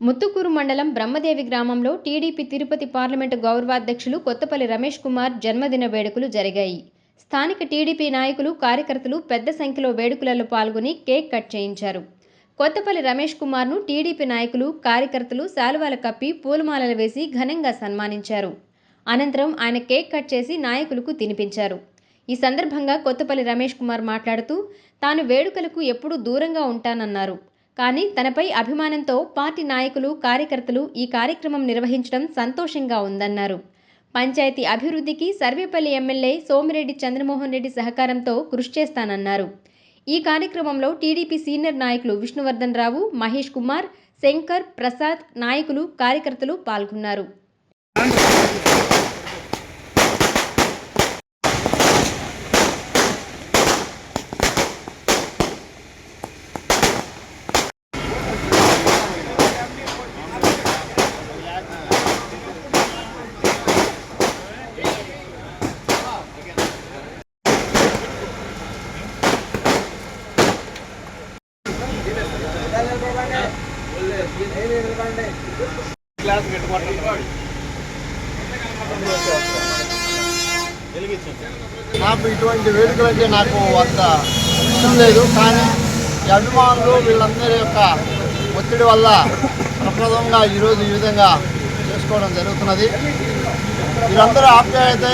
ముత్తుకూరు మండలం బ్రహ్మదేవి గ్రామంలో TDP Tirupati parliament గౌరవాధ్యక్షులు Kothapalli Ramesh Kumar జన్మదిన వేడుకలు జరిగాయి. స్థానిక టీడీపీ నాయకులు, కార్యకర్తలు పెద్ద సంఖ్యలో వేడుకలలో పాల్గొని కేక్ కట్ చేయించారు. కొత్తపల్లి రమేష్ కుమార్ను టీడీపీ నాయకులు, కార్యకర్తలు శాలువాలు కప్పి పూలమాలలు వేసి ఘనంగా సన్మానించారు. అనంతరం ఆయన కేక్ కట్ చేసి నాయకులకు తినిపించారు. ఈ సందర్భంగా కొత్తపల్లి రమేష్ కుమార్ మాట్లాడుతూ తాను వేడుకలకు ఎప్పుడూ దూరంగా ఉంటానన్నారు. కానీ తనపై అభిమానంతో పార్టీ నాయకులు, కార్యకర్తలు ఈ కార్యక్రమం నిర్వహించడం సంతోషంగా ఉందన్నారు. పంచాయతీ అభివృద్ధికి సర్వేపల్లి ఎమ్మెల్యే సోమిరెడ్డి చంద్రమోహన్ రెడ్డి సహకారంతో కృషి చేస్తానన్నారు. ఈ కార్యక్రమంలో టీడీపీ సీనియర్ నాయకులు విష్ణువర్ధన్ రావు, మహేష్ కుమార్, శంకర్, ప్రసాద్, నాయకులు, కార్యకర్తలు పాల్గొన్నారు. నాకు ఇటువంటి వేడుకలంటే నాకు అంత ఇష్టం లేదు. కానీ ఈ అభిమానులు వీళ్ళందరి యొక్క ఒత్తిడి వల్ల ప్రప్రదంగా ఈరోజు ఈ విధంగా చేసుకోవడం జరుగుతున్నది. వీళ్ళందరూ ఆప్యాయతే,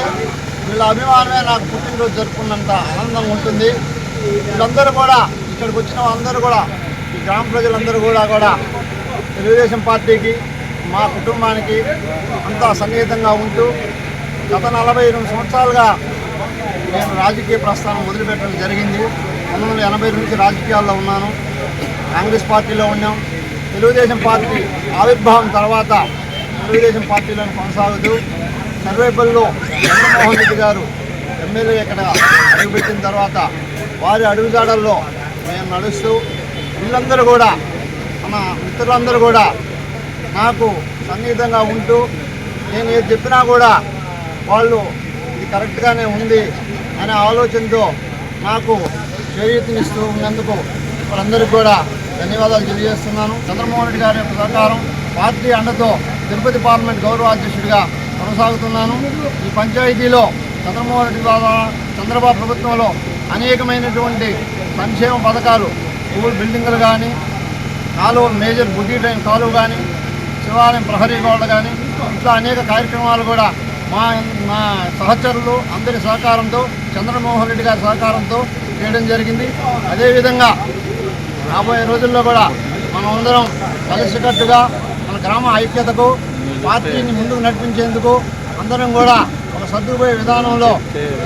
వీళ్ళ అభిమానమే నాకు పుట్టినరోజు జరుపుకున్నంత ఆనందంగా ఉంటుంది. వీళ్ళందరూ కూడా ఇక్కడికి వచ్చిన అందరూ కూడా ఈ గ్రామ ప్రజలందరూ కూడా తెలుగుదేశం పార్టీకి, మా కుటుంబానికి అంతా సన్నిహితంగా ఉంటూ గత 42 సంవత్సరాలుగా నేను రాజకీయ ప్రస్థానం మొదలుపెట్టడం జరిగింది. 1982 నుంచి రాజకీయాల్లో ఉన్నాను. కాంగ్రెస్ పార్టీలో ఉన్నాం. తెలుగుదేశం పార్టీ ఆవిర్భావం తర్వాత తెలుగుదేశం పార్టీలను కొనసాగుతూ సర్వేపల్లిలో చంద్రమోహన్ రెడ్డి గారు ఎమ్మెల్యే ఇక్కడ అడుగుపెట్టిన తర్వాత వారి అడుగుజాడల్లో నేను నడుస్తూ వీళ్ళందరూ కూడా మన మిత్రులందరూ కూడా నాకు సన్నిహితంగా ఉంటూ నేను ఏది చెప్పినా కూడా వాళ్ళు ఇది కరెక్ట్గానే ఉంది అనే ఆలోచనతో నాకు చేయూతనిస్తూ ఉన్నందుకు వాళ్ళందరికీ కూడా ధన్యవాదాలు తెలియజేస్తున్నాను. చంద్రమోహన్ రెడ్డి గారి యొక్క సహకారం, పార్టీ అండతో తిరుపతి పార్లమెంట్ గౌరవాధ్యక్షుడిగా కొనసాగుతున్నాను. ఈ పంచాయతీలో చంద్రమోహన్ రెడ్డి చంద్రబాబు ప్రభుత్వంలో అనేకమైనటువంటి సంక్షేమ పథకాలు, స్కూల్ బిల్డింగులు కానీ, కాలువ మేజర్ బుద్ధి ట్రైన్ కాలువ కానీ, శివాలయం ప్రహరీ గోడలు కానీ, ఇట్లా అనేక కార్యక్రమాలు కూడా మా సహచరులు అందరి సహకారంతో, చంద్రమోహన్ రెడ్డి గారి సహకారంతో చేయడం జరిగింది. అదేవిధంగా రాబోయే రోజుల్లో కూడా మనం అందరం కలిసికట్టుగా మన గ్రామ ఐక్యతకు, పార్టీని ముందుకు నడిపించేందుకు అందరం కూడా ఒక సర్దుకుపోయే విధానంలో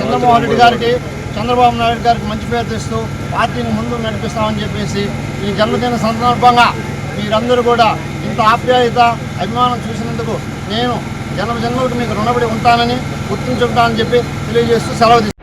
చంద్రమోహన్ రెడ్డి గారికి, చంద్రబాబు నాయుడు గారికి మంచి పేరు తెస్తూ పార్టీని ముందుకు నడిపిస్తామని చెప్పేసి ఈ జన్మదిన సందర్భంగా మీరందరూ కూడా ఇంత ఆప్యాయత, అభిమానం చూసినందుకు నేను జన్మలకు మీకు రుణపడి ఉంటానని, గుర్తుంచుంటానని చెప్పి తెలియజేస్తూ సెలవు